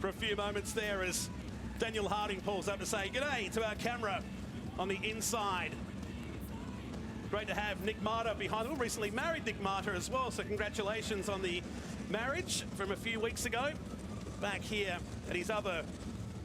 for a few moments there as Daniel Harding pulls up to say g'day to our camera on the inside. Great to have Nick Marta behind them. Recently married Nick Marta as well, so congratulations on the marriage from a few weeks ago. Back here at his other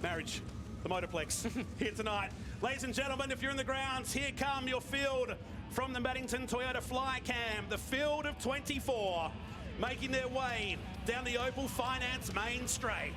marriage, the Motorplex, here tonight. Ladies and gentlemen, if you're in the grounds, here come your field from the Maddington Toyota Flycam. The field of 24 making their way down the Opal Finance main straight.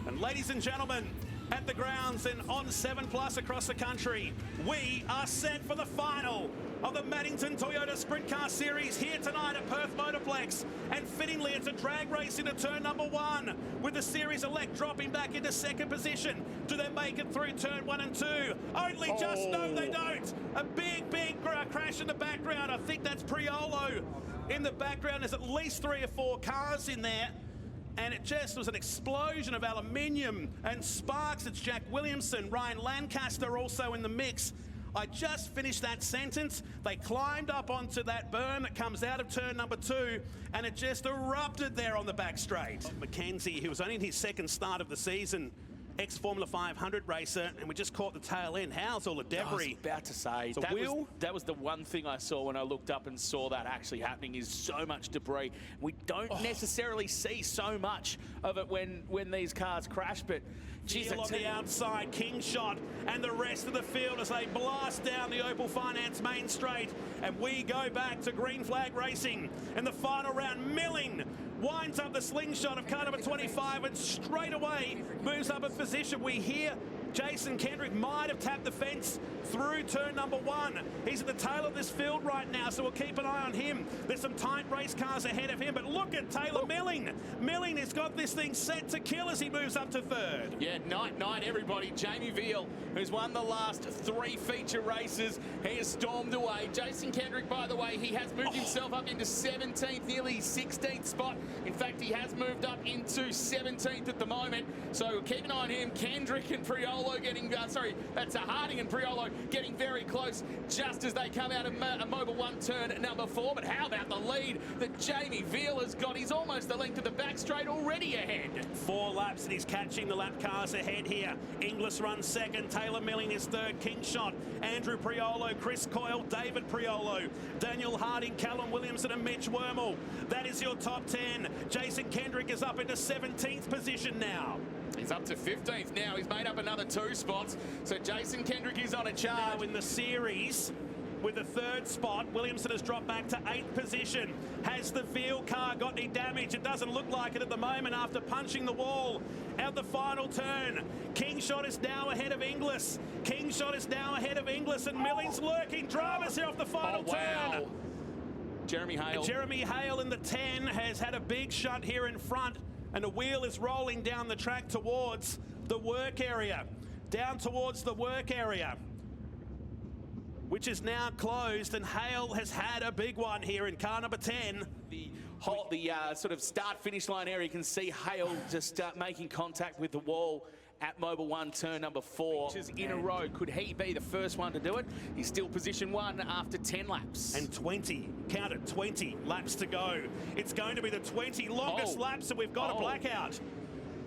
And ladies and gentlemen, at the grounds and on 7+ across the country, we are set for the final of the Maddington Toyota Sprintcar Series here tonight at Perth Motorplex. And fittingly, it's a drag race into turn number 1 with the series elect dropping back into second position. Do they make it through turn 1 and 2? Only just no, they don't. A big crash in the background. I think that's Priolo in the background. There's at least 3 or 4 cars in there. And it just was an explosion of aluminium and sparks. It's Jack Williamson, Ryan Lancaster also in the mix. I just finished that sentence. They climbed up onto that berm that comes out of turn number 2, and it just erupted there on the back straight. Mackenzie, who was only in his second start of the season, ex-Formula 500 racer, and we just caught the tail end. How's all the debris? I was about to say, that was the one thing I saw when I looked up and saw that actually happening, is so much debris. We don't necessarily see so much of it when these cars crash, but geez, Veal on the outside, King Shot, and the rest of the field as they blast down the Opal Finance main straight, and we go back to green flag racing in the final round. Milling winds up the slingshot of car number 25 and straight away moves up a position. We hear Jason Kendrick might have tapped the fence through turn number 1. He's at the tail of this field right now, so we'll keep an eye on him. There's some tight race cars ahead of him, but look at Taylor Milling. Milling has got this thing set to kill as he moves up to third. Yeah, night everybody. Jamie Veal, who's won the last 3 feature races, he has stormed away. Jason Kendrick, by the way, he has moved himself up into 17th, nearly 16th spot. In fact, he has moved up into 17th at the moment, so keep an eye on him. Kendrick and Priolo getting, that's Harding and Priolo getting very close just as they come out of Mobile 1 turn number 4. But how about the lead that Jamie Veal has got? He's almost the length of the back straight already ahead. 4 laps and he's catching the lap cars ahead here. Inglis runs second, Taylor Milling is third, King Shot, Andrew Priolo, Chris Coyle, David Priolo, Daniel Harding, Callum Williamson and Mitch Wormel. That is your top 10. Jason Kendrick is up into 17th position now. He's up to 15th now. He's made up another 2 spots. So Jason Kendrick is on a charge. Now in the series with the 3rd spot, Williamson has dropped back to 8th position. Has the Veal car got any damage? It doesn't look like it at the moment after punching the wall out the final turn. King Shot is now ahead of Inglis. King Shot is now ahead of Inglis, and Milling's lurking. Dramas here off the final turn. Jeremy Hale. And Jeremy Hale in the 10 has had a big shunt here in front, and the wheel is rolling down the track towards the work area. Down towards the work area, which is now closed, and Hale has had a big one here in car number 10. The sort of start-finish line area, you can see Hale just start making contact with the wall at Mobile 1 turn number 4. Features in a row. Could he be the first one to do it? He's still position 1 after 10 laps. And 20, count it, 20 laps to go. It's going to be the 20 longest laps, and we've got a blackout.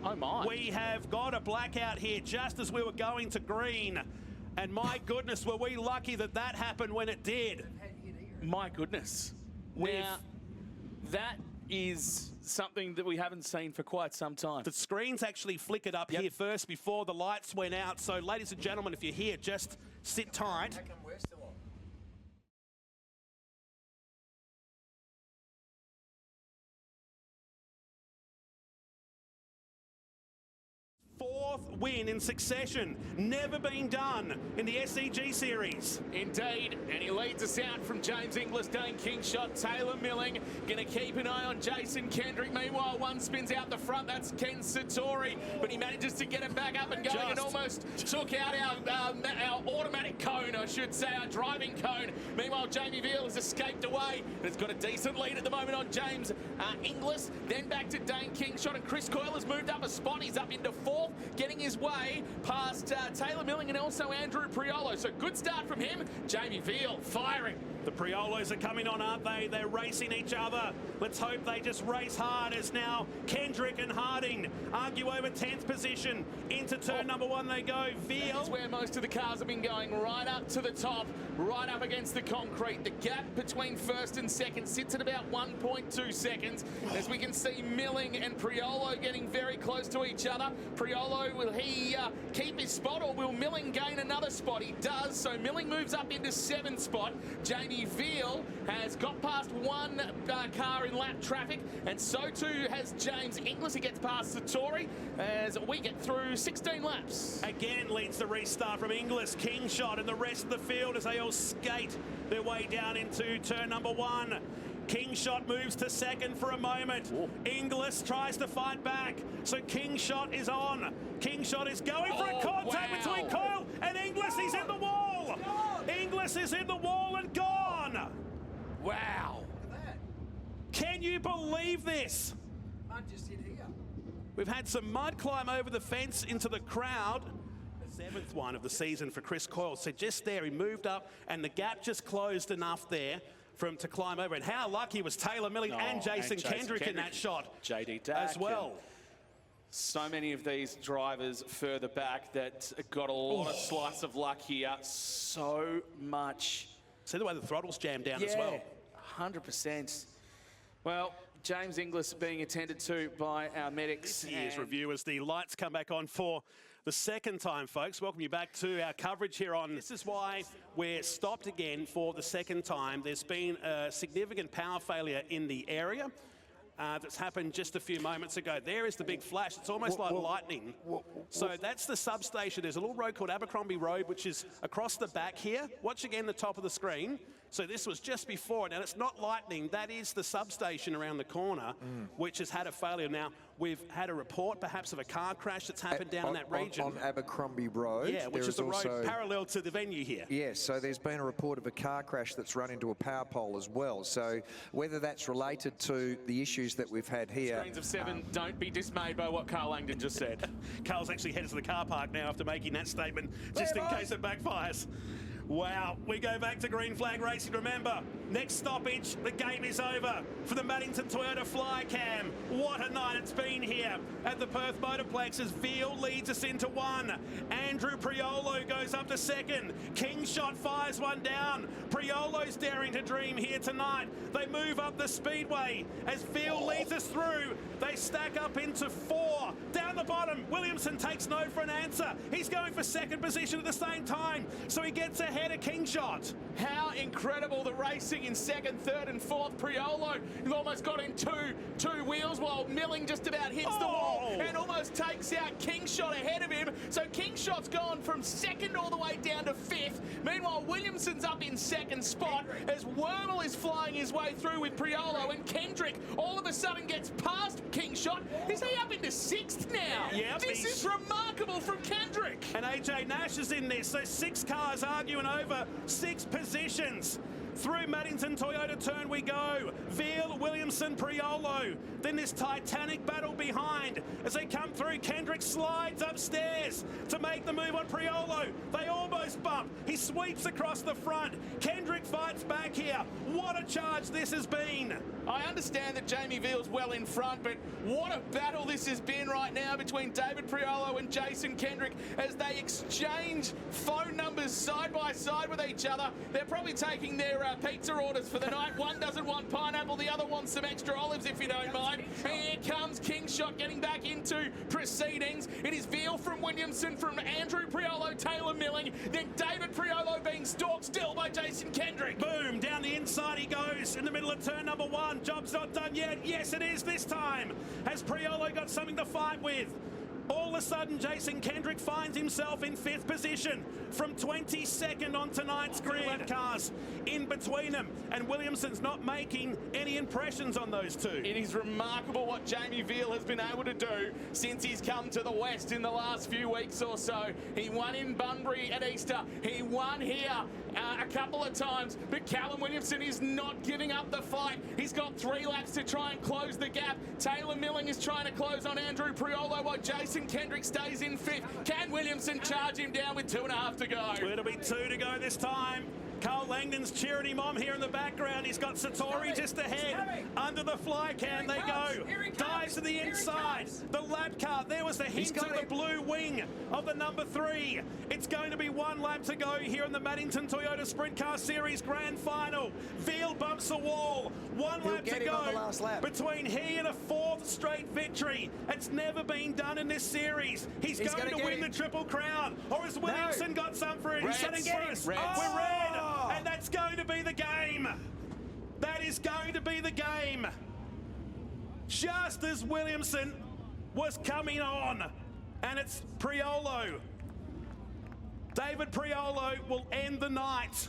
Oh my. We have got a blackout here just as we were going to green. And my goodness, were we lucky that that happened when it did. My goodness. Now, that is something that we haven't seen for quite some time. The screens actually flickered up here first before the lights went out. So, ladies and gentlemen, if you're here, just sit tight. Fourth win in succession, never been done in the SEG series. Indeed, and he leads us out from James Inglis, Dane King Shot, Taylor Milling. Going to keep an eye on Jason Kendrick. Meanwhile, one spins out the front. That's Ken Satori, but he manages to get it back up and going and almost took out our automatic cone, I should say, our driving cone. Meanwhile, Jamie Veal has escaped away, and it's got a decent lead at the moment on James Inglis. Then back to Dane King Shot, and Chris Coyle has moved up a spot. He's up into fourth. getting his way past Taylor Milling and also Andrew Priolo. So good start from him. Jamie Veal firing. The Priolos are coming on, aren't they? They're racing each other. Let's hope they just race hard as now Kendrick and Harding argue over 10th position. Into turn number 1 they go. Veal. That's where most of the cars have been going, right up to the top, right up against the concrete. The gap between first and second sits at about 1.2 seconds. As we can see, Milling and Priolo getting very close to each other. Priolo, will he keep his spot, or will Milling gain another spot? He does, so Milling moves up into 7th spot. Jamie Veal has got past one car in lap traffic, and so too has James Inglis. He gets past Satori as we get through 16 laps. Again leads the restart from Inglis, Kingshot, and the rest of the field as they all skate their way down into turn number 1. Kingshot moves to second for a moment. Ooh. Inglis tries to fight back, so Kingshot is on. Kingshot is going for a contact between Coyle and Inglis. He's in the wall. Inglis is in the wall and gone. Wow. Can you believe this? Mud just hit here. We've had some mud climb over the fence into the crowd. The 7th one of the season for Chris Coyle. So just there, he moved up and the gap just closed enough there for him to climb over. And how lucky was Taylor Milling and Jason Kendrick in that shot JD Dack as well. So many of these drivers further back that got a lot of slice of luck here. So much. See the way the throttle's jammed down as well. 100%. Well, James Inglis being attended to by our medics. This year's review as the lights come back on for the second time, folks. Welcome you back to our coverage here on This Is Why we're stopped again for the second time. There's been a significant power failure in the area. That's happened just a few moments ago. There is the big flash. It's almost like lightning. So that's the substation. There's a little road called Abercrombie Road, which is across the back here. Watch again the top of the screen. So this was just before. Now, it's not lightning. That is the substation around the corner, which has had a failure. Now, we've had a report perhaps of a car crash that's happened down in that region. On Abercrombie Road. Yeah, which is the road parallel to the venue here. Yes, so there's been a report of a car crash that's run into a power pole as well. So whether that's related to the issues that we've had here. Screens of 7, don't be dismayed by what Carl Langdon just said. Carl's actually headed to the car park now after making that statement, just in case it backfires. Wow, we go back to green flag racing. Remember, next stoppage, the game is over for the Maddington Toyota Flycam. What a night it's been here at the Perth Motorplex as Veal leads us into 1. Andrew Priolo goes up to 2nd. Kingshot fires one down. Priolo's daring to dream here tonight. They move up the speedway as Veal leads us through. They stack up into 4. Down the bottom, Williamson takes no for an answer. He's going for 2nd position at the same time, so he gets ahead of Kingshot. How incredible the racing in 2nd, 3rd and 4th. Priolo, he almost got in two wheels while Milling just about hits the wall and almost takes out Kingshot ahead of him. So Kingshot's gone from 2nd all the way down to 5th. Meanwhile, Williamson's up in 2nd spot as Wormel is flying his way through with Priolo, and Kendrick all of a sudden gets past Kingshot. Is he up into 6th now? Yep, this is remarkable from Kendrick. And AJ Nash is in this, so 6 cars arguing over 6 positions. Through Maddington Toyota turn we go. Veal, Williamson, Priolo. Then this titanic battle behind. As they come through, Kendrick slides upstairs to make the move on Priolo. They almost bump. He sweeps across the front. Kendrick fights back here. What a charge this has been. I understand that Jamie Veal's well in front, but what a battle this has been right now between David Priolo and Jason Kendrick as they exchange phone numbers side by side with each other. They're probably taking their pizza orders for the night. One doesn't want pineapple, the other wants some extra olives, if you don't mind. Here comes Kingshot getting back into proceedings. It is Veal from Williamson, from Andrew Priolo, Taylor Milling, then David Priolo being stalked still by Jason Kendrick. Boom, down the inside he goes in the middle of turn number 1. Job's not done yet. Yes, it is this time. Has Priolo got something to fight with? All of a sudden, Jason Kendrick finds himself in 5th position from 22nd on tonight's grid. Cars in between them, and Williamson's not making any impressions on those two. It is remarkable what Jamie Veal has been able to do since he's come to the West in the last few weeks or so. He won in Bunbury at Easter. He won here a couple of times, but Callum Williamson is not giving up the fight. He's got 3 laps to try and close the gap. Taylor Milling is trying to close on Andrew Priolo while Jason Jason Kendrick stays in 5th. Can Williamson charge him down with 2.5 to go? It'll be 2 to go this time. Carl Langdon's cheering him on here in the background. He's got Satori just ahead. Under the fly can they go. Dives to the inside. The lap car. There was the hint of the blue wing of the number 3. It's going to be 1 lap to go here in the Maddington Toyota Sprintcar Series Grand Final. Veal bumps the wall. 1 lap to go between he and a 4th straight victory. It's never been done in this series. He's going to win the Triple Crown. Or has Williamson got some for it? He's going to get us. We're red. And that's going to be the game. That is going to be the game. Just as Williamson was coming on. And it's Priolo. David Priolo will end the night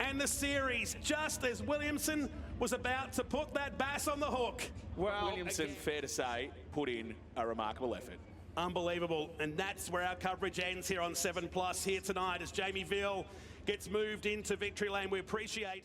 and the series just as Williamson was about to put that bass on the hook. Well, Williamson, fair to say, put in a remarkable effort. Unbelievable. And that's where our coverage ends here on 7 Plus here tonight as Jamie Veal gets moved into victory lane. We appreciate